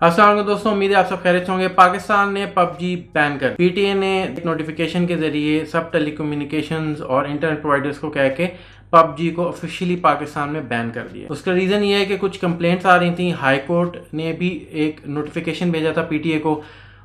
अस्सलाम वालेकुम दोस्तों, उम्मीद है आप सब खैरियत से होंगे। पाकिस्तान ने पबजी बैन कर, पीटीए ने नोटिफिकेशन के जरिए सब टेलीकम्युनिकेशंस और इंटरनेट प्रोवाइडर्स को कह के पबजी को ऑफिशियली पाकिस्तान में बैन कर दिया। उसका रीज़न ये है कि कुछ कंप्लेंट्स आ रही थी, हाई कोर्ट ने भी एक नोटिफिकेशन भेजा था पीटीए को,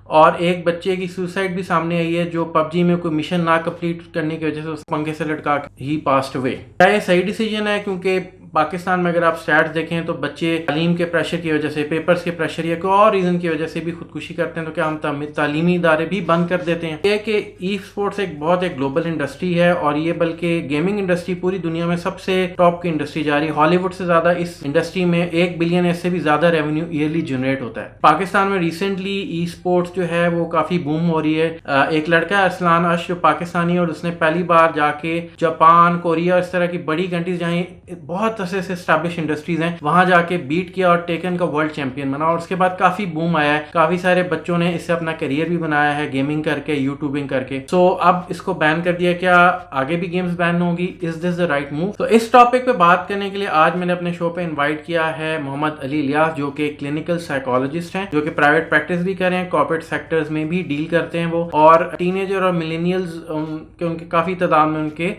और एक बच्चे की सुसाइड भी सामने आई है जो पबजी में कोई मिशन ना कंप्लीट करने की वजह से उस पंखे से लटका ही पास्ट हुए। क्या ये सही डिसीजन है? क्योंकि पाकिस्तान में अगर आप स्टैट्स देखें तो बच्चे तालीम के प्रेशर की वजह से, पेपर्स के प्रेशर या कोई और रीज़न की वजह से भी खुदकुशी करते हैं, तो क्या हम तालीमी इदारे भी बंद कर देते हैं? ये कि ई स्पोर्ट्स एक बहुत एक ग्लोबल इंडस्ट्री है, और ये बल्कि गेमिंग इंडस्ट्री पूरी दुनिया में सबसे टॉप की इंडस्ट्री जा रही है। हॉलीवुड से ज़्यादा इस इंडस्ट्री में 1 बिलियन से भी ज़्यादा रेवेन्यू ईयरली जनरेट होता है। पाकिस्तान में रिसेंटली ई स्पोर्ट्स जो है वो काफ़ी बूम हो रही है। एक लड़का है अरसलान अश जो पाकिस्तानी है, और उसने पहली बार जाके जापान, कोरिया, इस तरह की बड़ी कंट्रीज जहाँ बहुत से एस्टैब्लिश इंडस्ट्रीज हैं वहां जाके बीट किया और टेकन का वर्ल्ड चैंपियन बना, और उसके बाद काफी बूम आया है। काफी सारे बच्चों ने इससे अपना करियर भी बनाया है गेमिंग करके, यूट्यूबिंग करके। सो अब इसको बैन कर दिया। क्या आगे भी गेम्स बैन होगी? Is this the right move? तो इस टॉपिक पे बात करने के लिए आज मैंने अपने शो पे इन्वाइट किया है मोहम्मद अली इलियास, जो कि क्लिनिकल साइकोलॉजिस्ट हैं, जो कि प्राइवेट प्रैक्टिस भी करें, कॉर्पोरेट सेक्टर्स में भी डील करते हैं वो, और टीनेजर और मिलेनियल्स उनके काफी तादाद में उनके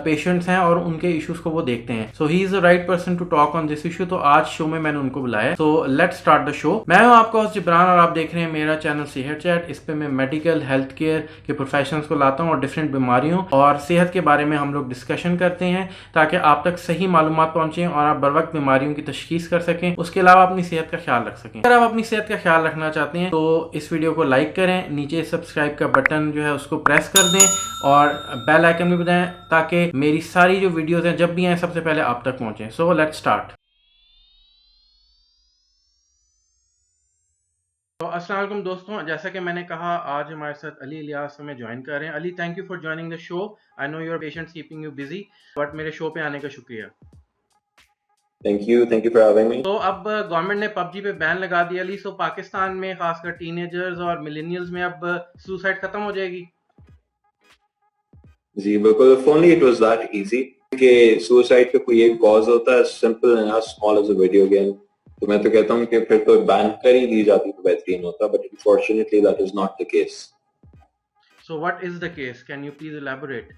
पेशेंट्स हैं और उनके इश्यूज को वो देखते हैं। So he is the right person to talk on this issue. तो आज शो में मैंने उनको बुलाया। So let's start the show. मैं हूं आपका होस्ट जिब्रान, और आप देख रहे हैं मेरा चैनल सेहतचैट। इस पे मैं मेडिकल हेल्थ केयर के प्रोफेशनल्स को लाता हूं और डिफरेंट बीमारियों और सेहत के बारे में हम लोग डिस्कशन करते हैं, ताकि आप तक सही मालूमात पहुंचे और आप बर वक्त बीमारियों की तशखीस कर सकें, उसके अलावा अपनी सेहत का ख्याल रख सकें। अगर आप अपनी सेहत का ख्याल रखना चाहते हैं तो इस वीडियो को लाइक करें, नीचे सब्सक्राइब का बटन जो है उसको प्रेस कर दें, और बेल आइकन भी बताएं, ताकि मेरी सारी जो वीडियोस हैं जब भी आए सबसे पहले आप तक पहुंचे। सो लेट्स स्टार्ट। तो अस्सलाम वालेकुम दोस्तों, जैसा कि मैंने कहा आज हमारे साथ अली इलियास हमें ज्वाइन कर रहे हैं। Ali, thank you for joining the show. I know your patients keeping you busy, but मेरे शो पे आने का शुक्रिया। Thank you for having me. तो अब गवर्नमेंट ने पबजी पे बैन लगा दिया अली। सो पाकिस्तान में खासकर टीनेजर्स और मिलेनियल्स में अब सुसाइड खत्म हो जाएगी? जी बिल्कुल, if only it was that easy कि सुसाइड का कोई एक कॉज होता है simple and as small as a video game, तो मैं तो कहता हूँ कि फिर तो बैन कर ही दी जाती तो बेहतरीन होता, but unfortunately that is not the case. So what is the case? Can you please elaborate?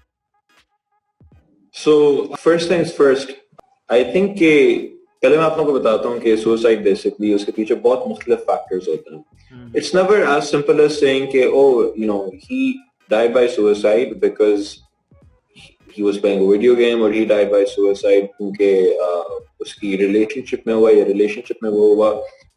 So first things first, I think कि पहले मैं आप लोगों को बताता हूँ कि सुसाइड बेसिकली उसके पीछे बहुत मुख्तलिफ फैक्टर्स होते हैं। It's never as simple as saying कि oh you know he died by suicide because he was playing a video game, or he died by suicide क्योंकि उसकी रिलेशनशिप में हुआ या रिलेशनशिप में वो हुआ।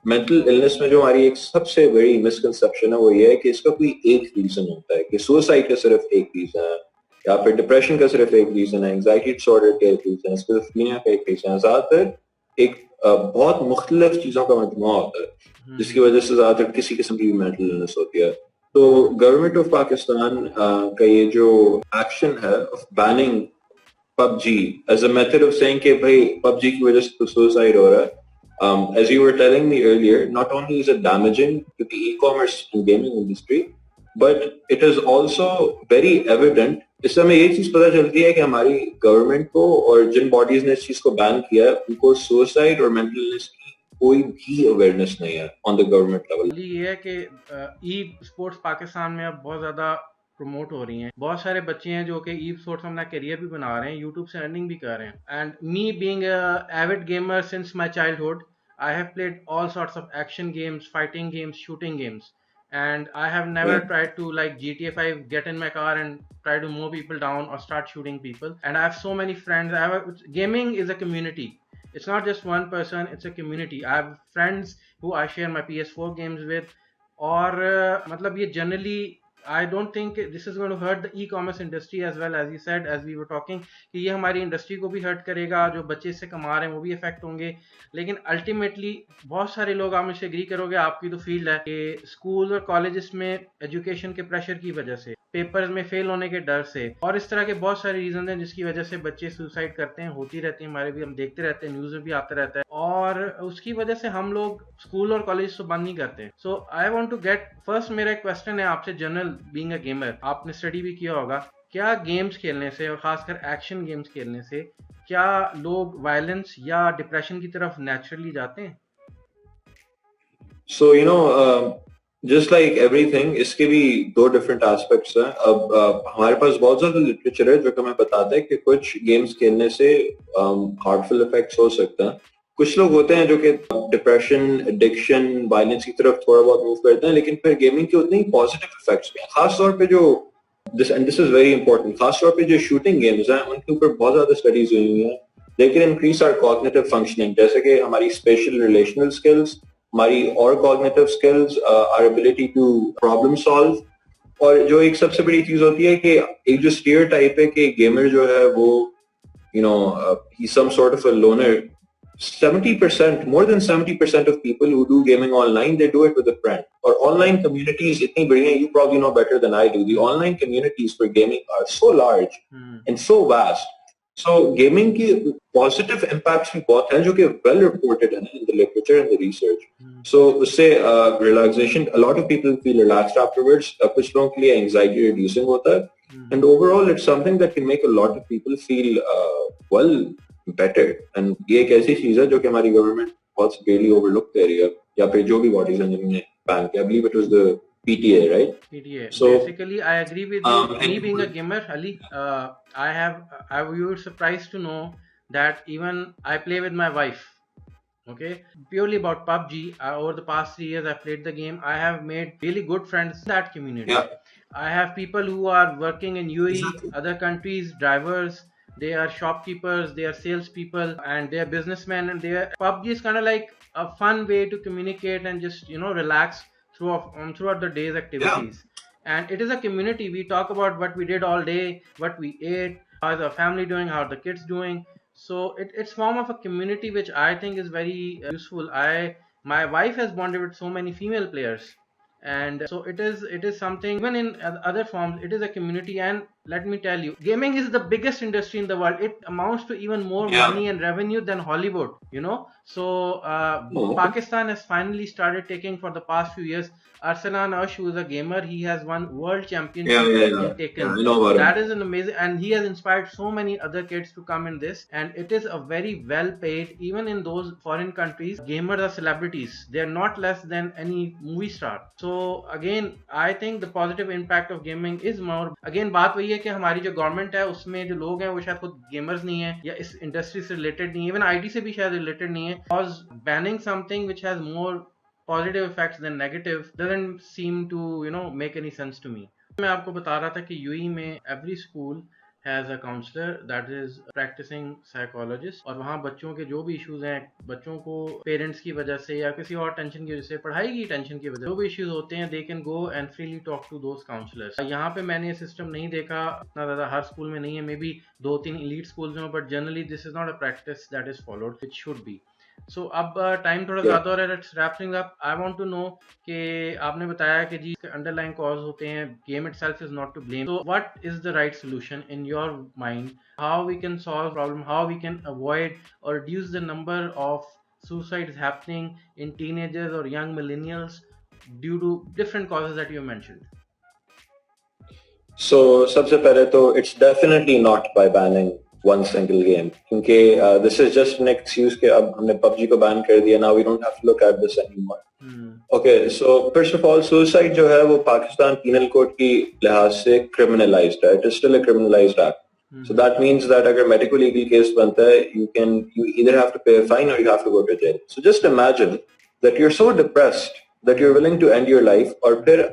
मेंटल इलनेस में जो हमारी एक सबसे बड़ी मिसकंसेप्शन है वो ये है कि इसका कोई एक रीजन होता है, कि सुसाइड का सिर्फ एक रीजन है, या फिर डिप्रेशन का सिर्फ एक रीजन है, एंग्जाइटी डिसऑर्डर का एक रीजन है, स्किज़ोफ्रेनिया का एक रीजन है। ज्यादातर एक बहुत मुख्तलिफ चीजों का मजमुआ होता है जिसकी वजह से ज्यादातर किसी किस्म की मेंटल इलनेस होती है। तो गवर्नमेंट ऑफ पाकिस्तान का ये जो एक्शन है of banning PUBG as a method of saying कि भाई पबजी की वजह से तो सुसाइड हो रहा है, as you were telling me earlier, not only is it damaging to the e-commerce and gaming industry, but it is also very evident. इससे हमें ये चीज पता चलती है कि हमारी गवर्नमेंट को और जिन बॉडीज ने इस चीज को बैन किया है उनको सुसाइड और मेंटल इलनेस की कोई भी अवेयरनेस नहीं है ऑन द गवर्नमेंट लेवल। ये है कि ई स्पोर्ट्स पाकिस्तान में अब बहुत ज्यादा प्रमोट हो रही हैं। बहुत सारे बच्चे हैं जो कि ई स्पोर्ट्स में अपना करियर भी बना रहे हैं, यूट्यूब से अर्निंग भी कर रहे हैं। And me being avid gamer since my childhood, I have played all sorts of action games, fighting games, shooting games, and I have never tried to, like GTA 5, get in my car and try to mow people down or start shooting people. And I have so many friends. Gaming is a community. It's not just one person, it's a community. I have friends who I share my PS4 games with, और मतलब ये generally I don't think this is going to hurt the e-commerce industry as well, as you said, as we were talking, कि ये हमारी industry को भी hurt करेगा, जो बच्चे इससे कमा रहे हैं वो भी इफेक्ट होंगे। लेकिन अल्टीमेटली बहुत सारे लोग, आप मुझसे एग्री करोगे, आपकी तो फील्ड है, कि स्कूल और कॉलेजेस में एजुकेशन के प्रेशर की वजह से, पेपर्स में फेल होने के डर से, और इस तरह के बहुत सारे रीजन हैं जिसकी वजह से बच्चे सुसाइड करते हैं, होती रहती है, हमारे भी हम देखते रहते हैं, न्यूज़ में भी आता रहता है, और उसकी वजह से हम लोग स्कूल और कॉलेज तो बंद नहीं करते। So I want to get first, मेरा एक क्वेश्चन है आपसे, जनरल बीइंग अ गेमर, आपने स्टडी भी किया होगा, क्या गेम्स खेलने से और खासकर एक्शन गेम्स खेलने से क्या लोग वायलेंस या डिप्रेशन की तरफ नेचुरली जाते हैं? So, just like everything, इसके भी दो different aspects हैं. अब हमारे पास बहुत ज़्यादा literature है जो कि हमें बताता है कि कुछ games खेलने से harmful effects हो सकते हैं. कुछ लोग होते हैं जो कि डिप्रेशन, एडिक्शन, वायलेंस की तरफ थोड़ा बहुत मूव करते हैं, लेकिन फिर गेमिंग के उतने ही पॉजिटिव इफेक्ट्स भी हैं. खासतौर पे जो दिस इज वेरी इंपॉर्टेंट, खासतौर पे जो शूटिंग गेम्स हैं उनके ऊपर बहुत ज्यादा स्टडीज हुई हैं. They can increase our cognitive functioning, जैसे कि हमारी स्पेशल रिलेशनल स्किल्स, हमारी और cognitive skills, our ability to problem solve. और जो एक सबसे बड़ी चीज होती है कि एक जो स्टीरियोटाइप है कि गेमर जो है वो he's some sort of a loner. 70%, more than 70% of people who do gaming online, they do it with a friend. Or online communities, itni badi hain, you probably know better than I do. The online communities for gaming are so large and so vast. So gaming की positive impacts भी बहुत हैं जो कि well reported हैं in the literature and the research. So उससे relaxation, a lot of people feel relaxed afterwards. कुछ लोगों के लिए anxiety reducing होता है. And overall, it's something that can make a lot of people feel well better. And ये एक ऐसी चीज है जो कि हमारी गवर्नमेंट बहुत severely overlook कर रही है, या फिर जो भी bodies हैं जिन्होंने ban किया. I believe it was the PTA, right? PTA. So basically, I agree with you. Me being a gamer, Ali, you were surprised to know that even I play with my wife. Okay, purely about PUBG. Over the past 3 years, I've played the game. I have made really good friends in that community. yeah, I have people who are working in UAE, exactly. other countries, drivers. They are shopkeepers, they are salespeople, and they are businessmen. And PUBG is kind of like a fun way to communicate and just relax throughout the day's activities. And it is a community. We talk about what we did all day, what we ate, how is our family doing, how are the kids doing. So it's form of a community which I think is very useful. My wife has bonded with so many female players, and so it is something. Even in other forms, it is a community. And let me tell you, gaming is the biggest industry in the world. It amounts to even more money and revenue than Hollywood, so Pakistan has finally started taking, for the past few years, Arsalan Ash, who is a gamer. He has won world championship in Taken. I know about That it. is an amazing, and he has inspired so many other kids to come in this. And it is a very well paid, even in those foreign countries. Gamers are celebrities. They are not less than any movie star. So again, I think the positive impact of gaming is more. Again, बात वही है कि हमारी जो government है उसमें जो लोग हैं वो शायद खुद गेमर्स नहीं है, या इस इंडस्ट्री से रिलेटेड नहीं है, इवन आईटी से भी शायद रिलेटेड नहीं है. Because banning something which has more positive effects than negative doesn't seem to make any sense to me. मैं आपको बता रहा था कि यूई में every school has a counselor that is practicing psychologist, और वहाँ बच्चों के जो भी इश्यूज हैं, बच्चों को पेरेंट्स की वजह से या किसी और टेंशन की वजह से, पढ़ाई की टेंशन की वजह से जो भी इश्यूज होते हैं, they can go and freely talk to those counselors. यहाँ पे मैंने ये सिस्टम नहीं देखा, इतना ज़्यादा हर स्कूल में नहीं है, मे बी 2-3 elite schools में, but generally this is not a practice that is followed, which should be. So अब टाइम थोड़ा ज़्यादा हो रहा है, let's wrap thing up. I want to know कि आपने बताया कि जी अंडरलाइन कॉज होते हैं, game itself is not to blame. So what is the right solution in your mind? How we can solve problem, how we can avoid और reduce the number of suicides happening in teenagers or young millennials due to different causes that you mentioned? So सबसे पहले तो it's definitely not by banning one single game, क्योंकि this is just an excuse कि अब हमने PUBG को ban कर दिया, now we don't have to look at this anymore. Okay, so first of all, suicide जो है वो पाकिस्तान penal code की लिहाज से criminalized है. It is still a criminalized act. So that means that अगर medical legal case बनता है, you either have to pay a fine or you have to go to jail. So just imagine that you're so depressed that you're willing to end your life, और फिर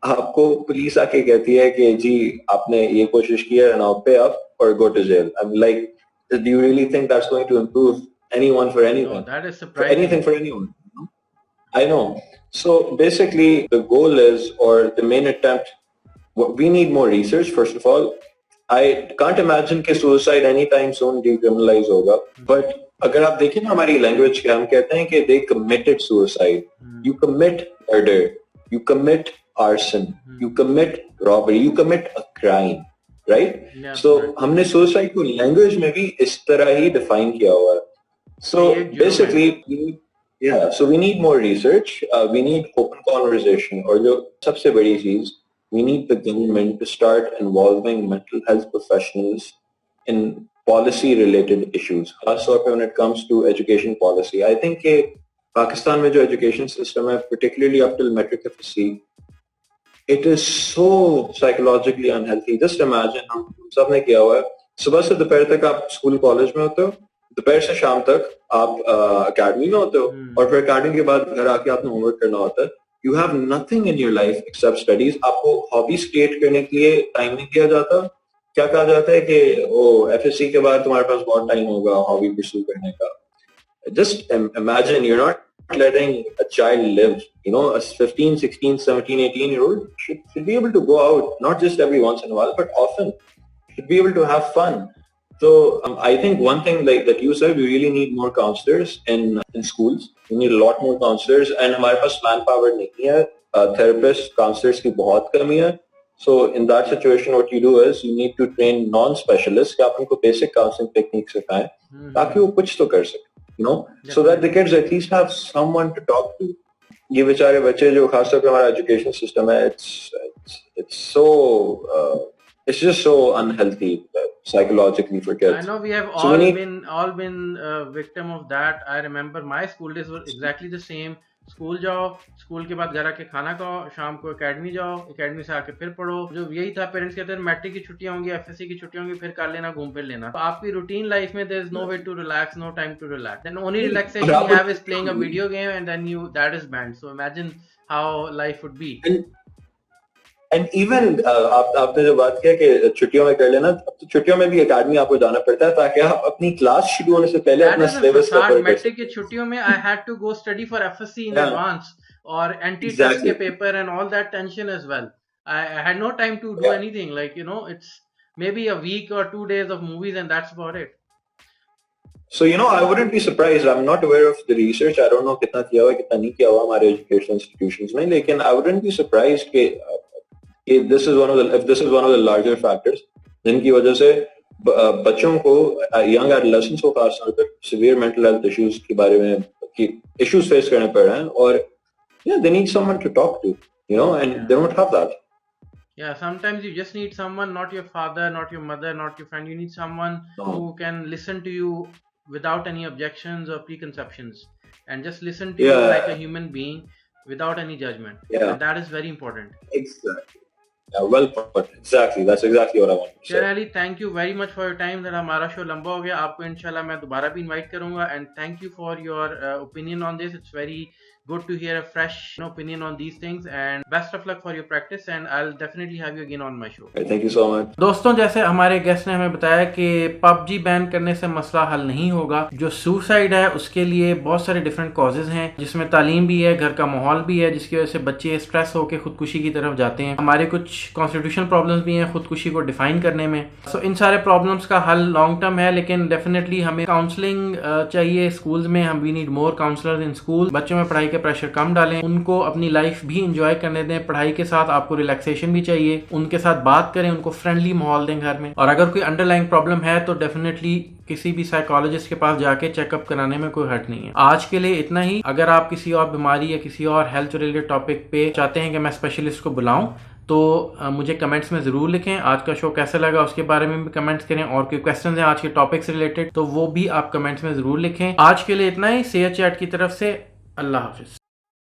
आपको police आके कहती है कि जी आपने ये कोशिश की है, now pay up or go to jail. I'm like, do you really think that's going to improve anyone for anything? No, that is For surprising. anything for anyone. I know. So basically the goal is, or the main attempt, we need more research first of all. I can't imagine कि suicide anytime soon decriminalize होगा. But अगर आप देखें ना हमारी language के, हम कहते हैं कि they committed suicide. You commit murder. You commit arson. You commit robbery. You commit a crime. Right? Yeah, So right. हमने suicide को language में भी इस तरह ही define किया हुआ है. So basically, so we need more research. We need open conversation. और जो सबसे बड़ी चीज, we need the government to start involving mental health professionals in policy related issues. Also when it comes to education policy, I think Pakistan میں جو education system ہے particularly up till metric FSC, it is so psychologically unhealthy. Just imagine, ہم سب نے کیا ہوا ہے, صبح سے دوپہر تک آپ اسکول کالج میں ہوتے ہو, دوپہر سے شام تک آپ اکیڈمی میں ہوتے ہو, اور پھر اکیڈمی کے بعد گھر آ کے آپ نے ہوم ورک کرنا ہوتا ہے. You have nothing in your life except studies. آپ کو ہابیز کریٹ کرنے کے لیے ٹائم نہیں دیا جاتا. کیا کہا جاتا ہے کہ FSC کے بعد تمہارے پاس بہت ٹائم ہوگا ہابی پرسو کرنے کا. Just imagine, you're not letting a child live. A 15, 16, 17, 18-year-old should be able to go out, not just every once in a while, but often. Should be able to have fun. So I think one thing like that you said, we really need more counselors in schools. We need a lot more counselors, and ہمارے پاس man power نہیں ہے. Therapists, counselors کی بہت کمی ہے. So in that situation, what you do is you need to train non-specialists کہ آپ ان کو basic counseling techniques سکھائیں تاکہ وہ کچھ تو کر سکیں. So that the kids at least have someone to talk to. یہ بیچارے بچے جو خاص طور پہ ہمارا ایجوکیشن سسٹم ہے, it's just so unhealthy psychologically for kids. I know we have all been victim of that. I remember my school days were exactly the same. School جاؤ, اسکول کے بعد گھر آ کے کھانا کھاؤ, شام کو اکیڈمی جاؤ, اکیڈمی سے آ کے پھر پڑھو. جو یہی تھا, پیرنٹس کہتے ہیں میٹرک کی چھٹیاں ہوں گی, FSC کی چھٹیاں ہوں گی, پھر کر لینا, گھوم پھر لینا. تو آپ کی روٹین لائف میں there is no way to relax, no time to relax. Then only relaxation you have is playing a video game, and then that is banned. So imagine how life would be. And even آپ نے جو بات کیا کہ چھٹیوں میں کر لینا, اب تو چھٹیوں میں بھی اکیڈمی آپ کو جانا پڑتا ہے تاکہ آپ اپنی کلاس شروع ہونے سے پہلے اپنا سلیبس کور کر. میٹرک کی چھٹیوں میں I had to go study for FSC in advance, اور anti test کے paper and all that tension as well. I had no time to do anything, like it's maybe a week or 2 days of movies and that's about it. So I wouldn't be surprised. I'm not aware of the research. I don't know کتنا کیا ہوا کتنا نہیں کیا ہوا ہمارے education institutions میں, لیکن I wouldn't be surprised کہ this is one of the larger factors جن کی وجہ سے بچوں کو, young adolescents کو خاص طور پر severe mental health issues کے بارے میں issues face کرنے پڑ رہے ہیں, اور they need someone to talk to, and they don't have that. Yeah, sometimes you just need someone, not your father, not your mother, not your friend. You need someone who can listen to you without any objections or preconceptions, and just listen to you like a human being without any judgment. And that is very important. Exactly. Yeah, well put. Exactly. That's exactly what I wanted to say. Ali, thank you very much for your time. ذرا ہمارا شو لمبا ہو گیا, آپ کو انشاءاللہ میں دوبارہ بھی انوائٹ کروں گا, and thank you for your opinion on this. It's very good to hear a fresh opinion on these things, and best of luck for your practice, and I'll definitely have you again on my show. Thank you so much. دوستوں, جیسے ہمارے guest نے ہمیں بتایا کہ PUBG بین کرنے سے مسئلہ حل نہیں ہوگا. جو سوسائڈ ہے اس کے لیے بہت سارے ڈفرینٹ کازز ہیں, جس میں تعلیم بھی ہے, گھر کا ماحول بھی ہے, جس کی وجہ سے بچے اسٹریس ہو کے خودکشی کی طرف جاتے ہیں. ہمارے کچھ کانسٹیٹیوشنل پرابلمس بھی ہیں خودکشی کو ڈیفائن کرنے میں. سو ان سارے پرابلمس کا حل لانگ ٹرم ہے, لیکن ڈیفینیٹلی ہمیں کاؤنسلنگ چاہیے اسکولز میں. ہم we need more counsellors in school. بچوں میں پڑھائی کا پریشر کم ڈالیں, ان کو اپنی لائف بھی انجوائے کرنے دیں. پڑھائی کے ساتھ آپ کو ریلیکسیشن بھی چاہیے, ان کے ساتھ بات کریں, ان کو فرینڈلی ماحول دیں گھر میں. اور اگر کوئی انڈر لائنگ پرابلم ہے تو ڈیفینیٹلی کسی بھی سائیکالوجسٹ کے پاس جا کے چیک اپ کرانے میں کوئی ہرٹ نہیں ہے. آج کے لیے اتنا ہی. اگر آپ کسی اور بیماری یا کسی اور ہیلتھ ریلیٹڈ ٹاپک پہ چاہتے ہیں کہ میں اسپیشلسٹ کو بلاؤں تو مجھے کمنٹس میں ضرور لکھیں. آج کا شو کیسا لگا اس کے بارے میں بھی کمنٹس کریں, اور کوئی کویسچنز ہیں آج کے ٹاپک سے ریلیٹڈ تو وہ بھی آپ کمنٹس میں ضرور لکھیں. آج کے لیے اتنا ہی. سیحت چیٹ کی طرف سے اللہ حافظ.